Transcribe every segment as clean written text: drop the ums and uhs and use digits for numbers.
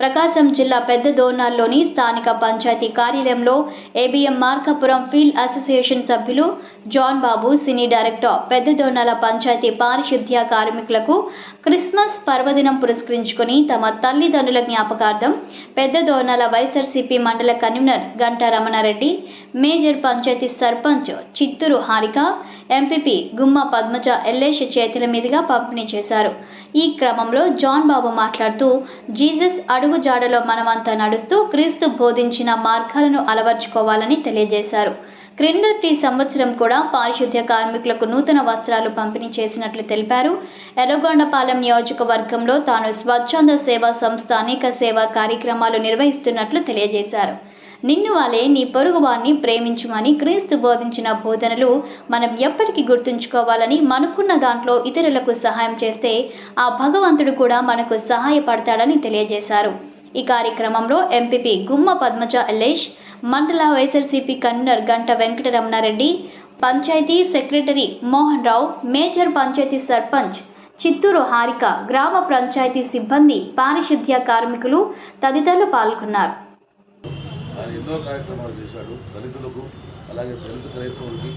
ప్రకాశం జిల్లా పెద్దదోర్నాల్లోని స్థానిక పంచాయతీ కార్యాలయంలో ఏబీఎం మార్కాపురం ఫీల్డ్ అసోసియేషన్ సభ్యులు జాన్ బాబు, సినీ డైరెక్టర్, పెద్దదోర్నాల పంచాయతీ పారిశుద్ధ్య కార్మికులకు క్రిస్మస్ పర్వదినం పురస్కరించుకొని తమ తల్లిదండ్రుల జ్ఞాపకార్థం పెద్దదోర్నాల వైఎస్ఆర్సీపీ మండల convener Ganta Ramanareddy, major panchayat sarpanch Chittoor Harika, MPP Gumma Padmaja Yellesh చేతుల మీదుగా పంపిణీ చేశారు. ఈ క్రమంలో జాన్ బాబు మాట్లాడుతూ, జీసస్ అడుగు జాడలో మనమంతా నడుస్తూ క్రీస్తు బోధించిన మార్గాలను అలవర్చుకోవాలని తెలియజేశారు. క్రిందటి సంవత్సరం కూడా పారిశుద్ధ్య కార్మికులకు నూతన వస్త్రాలు పంపిణీ చేసినట్లు తెలిపారు. ఎర్రగొండపాలెం నియోజకవర్గంలో తాను స్వచ్ఛంద సేవా సంస్థ అనేక సేవా కార్యక్రమాలు నిర్వహిస్తున్నట్లు తెలియజేశారు. నిన్ను వాలే నీ పొరుగు వారిని ప్రేమించుమని క్రీస్తు బోధించిన బోధనలు మనం ఎప్పటికీ గుర్తుంచుకోవాలని, మనకున్న దాంట్లో ఇతరులకు సహాయం చేస్తే ఆ భగవంతుడు కూడా మనకు సహాయపడతాడని తెలియజేశారు. ఈ కార్యక్రమంలో ఎంపీపీ గుమ్మ పద్మజ ఎల్లేష్, మండల వైఎస్ఆర్సీపీ కన్వీనర్ గంట వెంకటరమణారెడ్డి, పంచాయతీ సెక్రటరీ మోహన్ రావు, మేజర్ పంచాయతీ సర్పంచ్ చిత్తూరు హారిక, గ్రామ పంచాయతీ సిబ్బంది, పారిశుద్ధ్య కార్మికులు తదితరులు పాల్గొన్నారు. ఆయన ఎన్నో కార్యక్రమాలు చేశాడు. దళితులకు, అలాగే దళిత క్రైస్తవులకి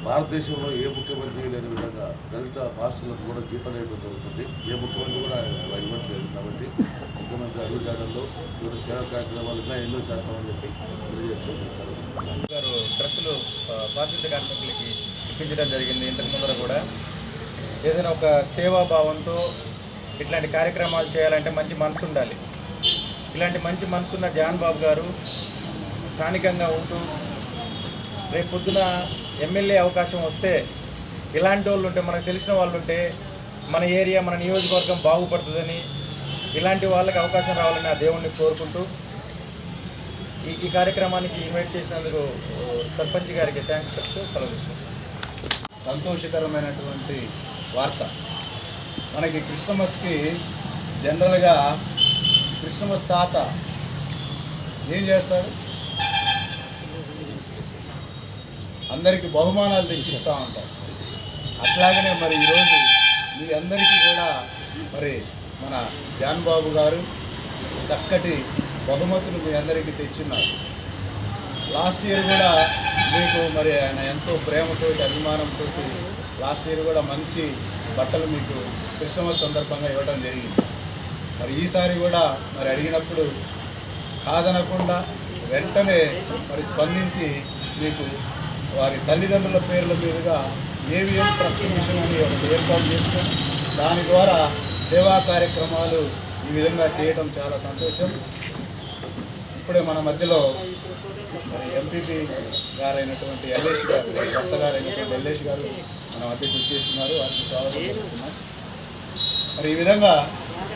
భారతదేశంలో ఏ ముఖ్యమంత్రి లేని విధంగా దళిత పాస్టర్లకు కూడా జీతం ఇవ్వడం జరుగుతుంది. ఏ ముఖ్యమంత్రి కూడా ఇవ్వట్లేదు. కాబట్టి ముఖ్యమంత్రి అడుగుజాడల్లో ఇవన్నీ సేవా కార్యక్రమాలు ఎన్నో చేస్తామని చెప్పి తెలియజేస్తూ గారు డ్రెస్సులు పారిశుద్ధ్య కార్మికులకి ఇప్పించడం జరిగింది. ఇంతకు ముందర కూడా ఏదైనా ఒక సేవాభావంతో ఇట్లాంటి కార్యక్రమాలు చేయాలంటే మంచి మనసు ఉండాలి. ఇలాంటి మంచి మనసున్న జాన్ బాబు గారు స్థానికంగా ఉంటూ రేపు పొద్దున ఎమ్మెల్యే అవకాశం వస్తే ఇలాంటి వాళ్ళు ఉంటే, మనకు తెలిసిన వాళ్ళు ఉంటే మన ఏరియా, మన నియోజకవర్గం బాగుపడుతుందని, ఇలాంటి వాళ్ళకి అవకాశం రావాలని ఆ దేవుణ్ణి కోరుకుంటూ ఈ కార్యక్రమానికి ఇన్వైట్ చేసినందుకు సర్పంచ్ గారికి థ్యాంక్స్ చెప్తూ సెలవు తీసుకుంటాం. సంతోషకరమైనటువంటి వార్త. మనకి క్రిస్మస్కి జనరల్గా క్రిస్మస్ తాత ఏం చేస్తాడు? అందరికీ బహుమానాలు తెచ్చిస్తూ ఉంటారు. అట్లాగనే మరి ఈరోజు మీ అందరికీ కూడా మరి మన జాన్ బాబు గారు చక్కటి బహుమతులు మీ అందరికీ తెచ్చిన్నారు. లాస్ట్ ఇయర్ కూడా మీకు మరి ఆయన ఎంతో ప్రేమతో, అభిమానంతో లాస్ట్ ఇయర్ కూడా మంచి బట్టలు మీకు క్రిస్మస్ సందర్భంగా ఇవ్వడం జరిగింది. మరి ఈసారి కూడా మరి అడిగినప్పుడు కాదనకుండా వెంటనే మరి స్పందించి మీకు వారి తల్లిదండ్రుల పేర్ల మీదుగా ఏవిఎం ట్రస్ట్ మిషన్ అని ఒకటి ఏర్పాటు చేసుకొని దాని ద్వారా సేవా కార్యక్రమాలు ఈ విధంగా చేయడం చాలా సంతోషం. ఇప్పుడే మన మధ్యలో మరి ఎంపీపీ గారైనటువంటి ఎల్లేష్ గారు, భర్త గారైనటువంటి ఎల్లేష్ గారు మన మధ్య గుర్తిస్తున్నారు. వారికి స్వాగతం చెప్తున్నాం. మరి ఈ విధంగా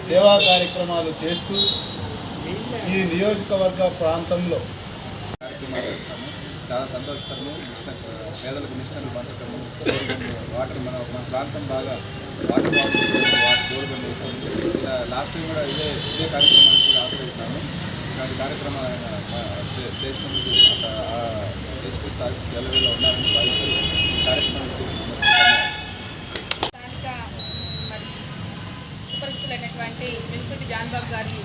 సేవా కార్యక్రమాలు చేస్తూ ఈ నియోజకవర్గ ప్రాంతంలో చాలా సంతోషకరము. పేదలకు నిష్టలు పంచటము, వాటర్ మన ప్రాంతం బాగా వాటర్ బాగుంటుంది. ఇలా లాస్ట్ టైం కూడా ఇదే కార్యక్రమానికి కూడా ఆశ్రయిస్తాము. ఇలాంటి కార్యక్రమాలు ఆయన చేసినందుకు ఎస్పీ స్థాయి సెలవులో ఉన్నారని భావిస్తూ ఈ కార్యక్రమాలు చేస్తున్నాము. సుపరిచితులైనటువంటి వెంకటి జాన్ బాబు గారి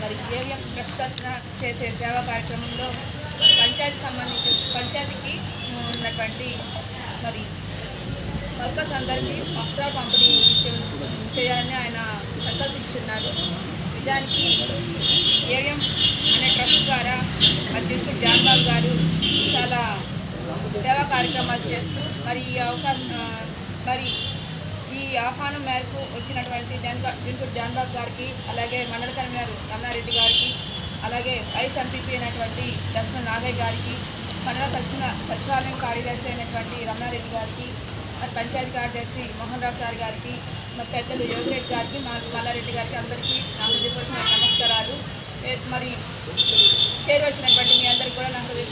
మరి ఏవిఎం ట్రస్ట్ తరఫున చేసే సేవా కార్యక్రమంలో పంచాయతీకి ఉన్నటువంటి మరి వర్కర్స్ అందరికీ వస్త్రాలు పంపిణీ చేయాలని ఆయన సంకల్పించున్నారు. నిజానికి ఏవిఎం అనే ట్రస్ట్ ద్వారా మరి వెంకటి జాన్ బాబు గారు చాలా సేవా కార్యక్రమాలు చేస్తూ ఈ ఆహ్వానం మేరకు వచ్చినటువంటి వెంకటి జాన్ బాబు గారికి, అలాగే మండల కన్వీనర్ రమణారెడ్డి గారికి, అలాగే వైస్ ఎంపీపీ అయినటువంటి దర్శన నాగయ్య గారికి, మండల సచివాలయం కార్యదర్శి అయినటువంటి రమణారెడ్డి గారికి, మరి పంచాయతీ కార్యదర్శి మోహన్ రావు సార్ గారికి, మరి పెద్దలు యోగిరెడ్డి గారికి, మల్లారెడ్డి గారికి అందరికీ నా హృదయపూర్వక నమస్కారాలు. మరి చేరవచ్చినటువంటి మీ అందరికీ కూడా నా హృదయ